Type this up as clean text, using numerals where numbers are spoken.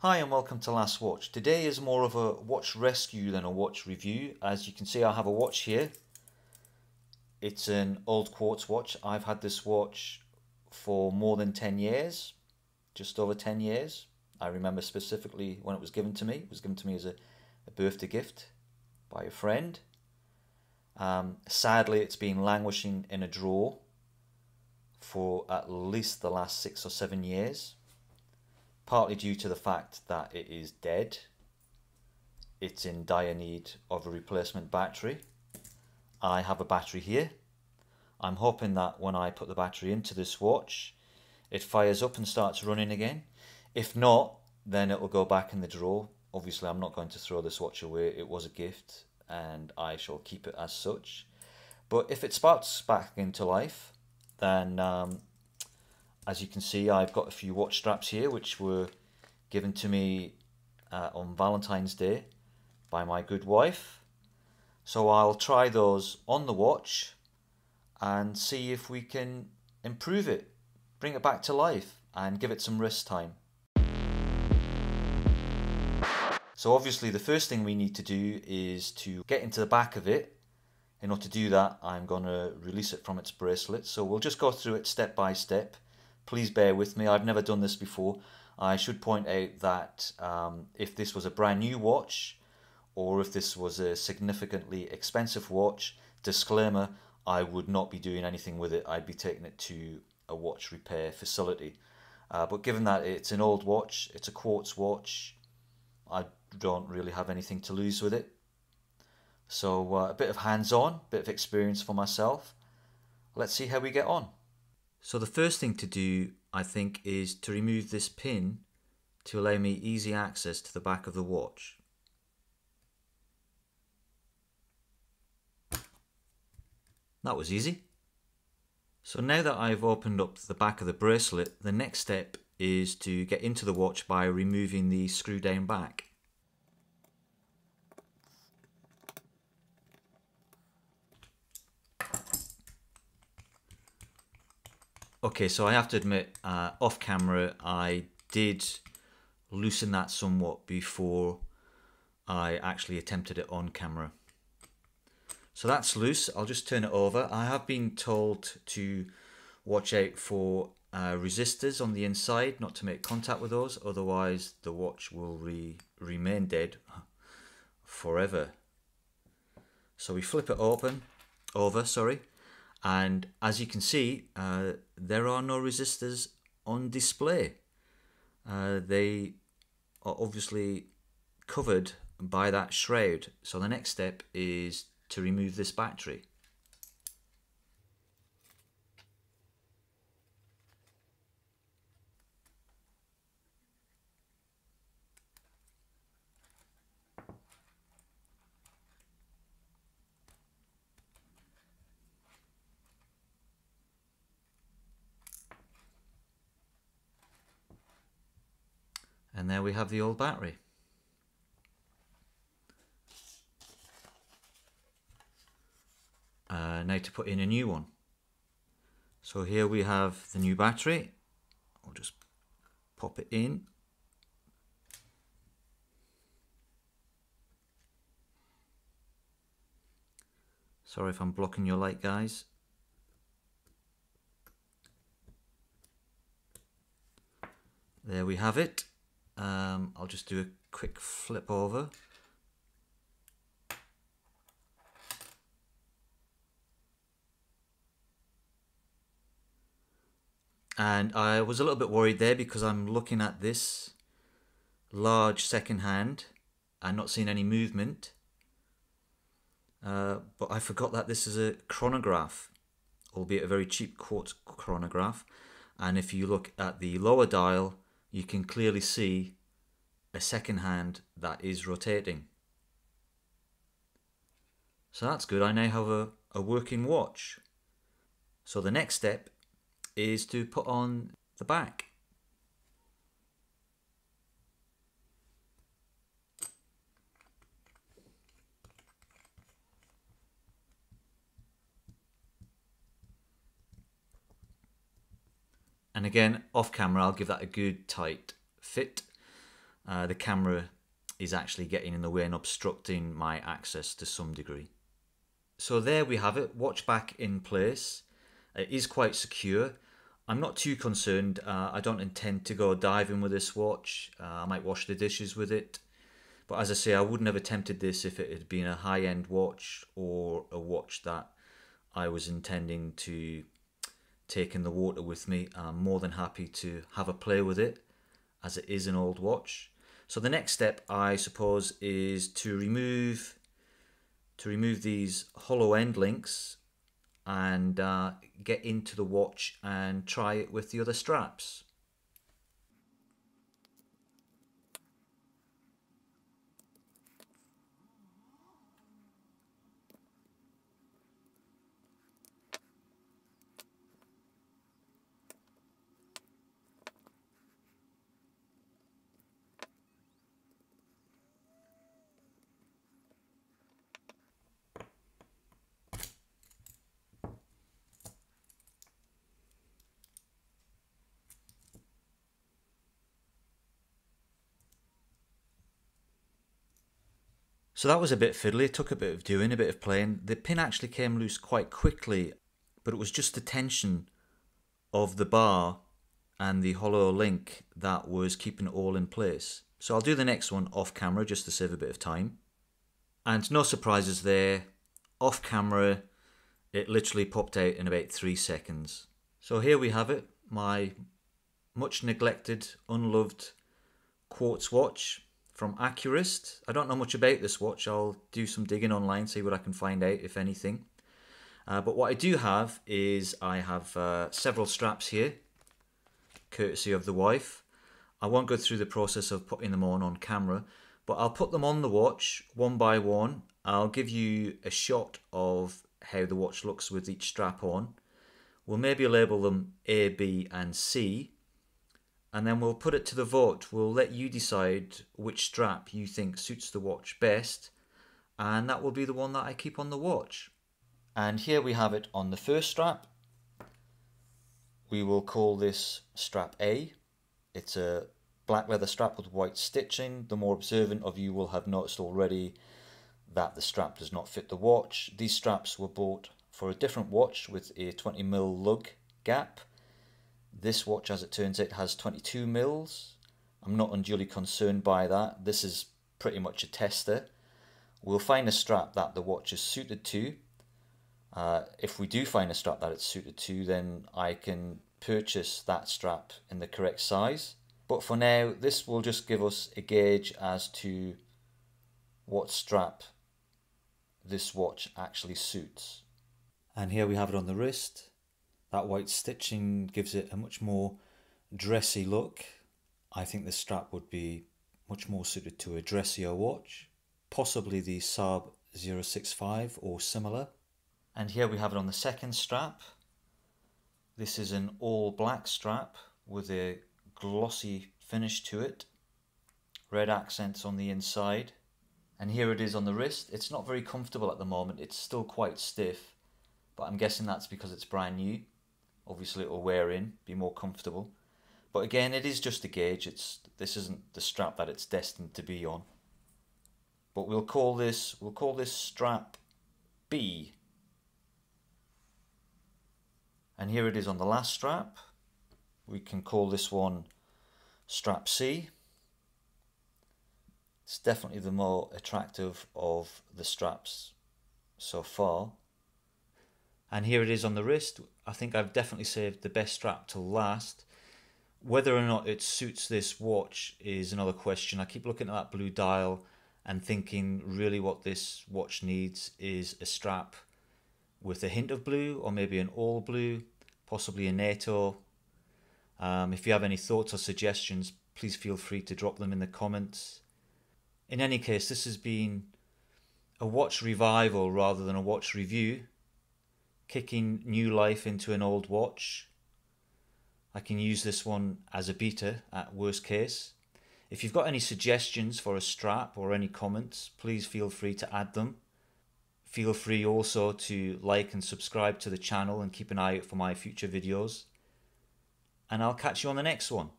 Hi and welcome to Last Watch. Today is more of a watch rescue than a watch review. As you can see, I have a watch here. It's an old quartz watch. I've had this watch for more than 10 years, just over 10 years. I remember specifically when it was given to me. It was given to me as a birthday gift by a friend. Sadly, it's been languishing in a drawer for at least the last 6 or 7 years. Partly due to the fact that it is dead. It's in dire need of a replacement battery. I have a battery here. I'm hoping that when I put the battery into this watch, it fires up and starts running again. If not, then it will go back in the drawer. Obviously, I'm not going to throw this watch away. It was a gift and I shall keep it as such. But if it sparks back into life, then as you can see, I've got a few watch straps here which were given to me on Valentine's Day by my good wife. So I'll try those on the watch and see if we can improve it, bring it back to life and give it some wrist time. So obviously the first thing we need to do is to get into the back of it. In order to do that, I'm going to release it from its bracelet. So we'll just go through it step by step. Please bear with me, I've never done this before. I should point out that if this was a brand new watch or if this was a significantly expensive watch, disclaimer, I would not be doing anything with it. I'd be taking it to a watch repair facility. But given that it's an old watch, it's a quartz watch, I don't really have anything to lose with it. So a bit of hands-on, bit of experience for myself. Let's see how we get on. So the first thing to do, I think, is to remove this pin to allow me easy access to the back of the watch. That was easy. So now that I've opened up the back of the bracelet, the next step is to get into the watch by removing the screw down back. Okay, so I have to admit, off camera, I did loosen that somewhat before I actually attempted it on camera. So that's loose. I'll just turn it over. I have been told to watch out for resistors on the inside, not to make contact with those, otherwise the watch will remain dead forever. So we flip it over, and as you can see, there are no resistors on display. They are obviously covered by that shroud. So the next step is to remove this battery. And there we have the old battery. Now to put in a new one. So here we have the new battery. I'll just pop it in. Sorry if I'm blocking your light, guys. There we have it. I'll just do a quick flip over. And I was a little bit worried there because I'm looking at this large second hand and not seeing any movement. But I forgot that this is a chronograph, albeit a very cheap quartz chronograph. And if you look at the lower dial, you can clearly see a second hand that is rotating. So that's good. I now have a working watch. So the next step is to put on the back. And again, off camera, I'll give that a good tight fit. the camera is actually getting in the way and obstructing my access to some degree. So there we have it, watch back in place. It is quite secure. I'm not too concerned. I don't intend to go diving with this watch. I might wash the dishes with it. But as I say, I wouldn't have attempted this if it had been a high-end watch or a watch that I was intending to take in the water with me. I'm more than happy to have a play with it, as it is an old watch. So the next step, I suppose, is to remove these hollow end links and get into the watch and try it with the other straps. So that was a bit fiddly. It took a bit of doing, a bit of playing. The pin actually came loose quite quickly, but it was just the tension of the bar and the hollow link that was keeping it all in place. So I'll do the next one off camera just to save a bit of time. And no surprises there. Off camera, it literally popped out in about 3 seconds. So here we have it, my much neglected, unloved quartz watch from Accurist. I don't know much about this watch. I'll do some digging online, see what I can find out, if anything. But what I do have is I have several straps here, courtesy of the wife. I won't go through the process of putting them on camera, but I'll put them on the watch one by one. I'll give you a shot of how the watch looks with each strap on. We'll maybe label them A, B and C, and then we'll put it to the vote. We'll let you decide which strap you think suits the watch best, and that will be the one that I keep on the watch. And here we have it on the first strap. We will call this strap A. It's a black leather strap with white stitching. The more observant of you will have noticed already that the strap does not fit the watch. These straps were bought for a different watch with a 20mm lug gap. This watch, as it turns out, has 22 mils. I'm not unduly concerned by that. This is pretty much a tester. We'll find a strap that the watch is suited to. If we do find a strap that it's suited to, then I can purchase that strap in the correct size. But for now, this will just give us a gauge as to what strap this watch actually suits. And here we have it on the wrist. That white stitching gives it a much more dressy look. I think this strap would be much more suited to a dressier watch, possibly the Saab 065 or similar. And here we have it on the second strap. This is an all black strap with a glossy finish to it. Red accents on the inside. And here it is on the wrist. It's not very comfortable at the moment. It's still quite stiff, but I'm guessing that's because it's brand new. Obviously it will wear in, be more comfortable. But again, it is just a gauge. This isn't the strap that it's destined to be on. But we'll call this strap B. And here it is on the last strap. We can call this one strap C. It's definitely the more attractive of the straps so far. And here it is on the wrist. I think I've definitely saved the best strap till last. Whether or not it suits this watch is another question. I keep looking at that blue dial and thinking really what this watch needs is a strap with a hint of blue, or maybe an all blue, possibly a NATO. If you have any thoughts or suggestions, please feel free to drop them in the comments. In any case, this has been a watch revival rather than a watch review, kicking new life into an old watch. I can use this one as a beta at worst case. If you've got any suggestions for a strap or any comments, please feel free to add them. Feel free also to like and subscribe to the channel and keep an eye out for my future videos. And I'll catch you on the next one.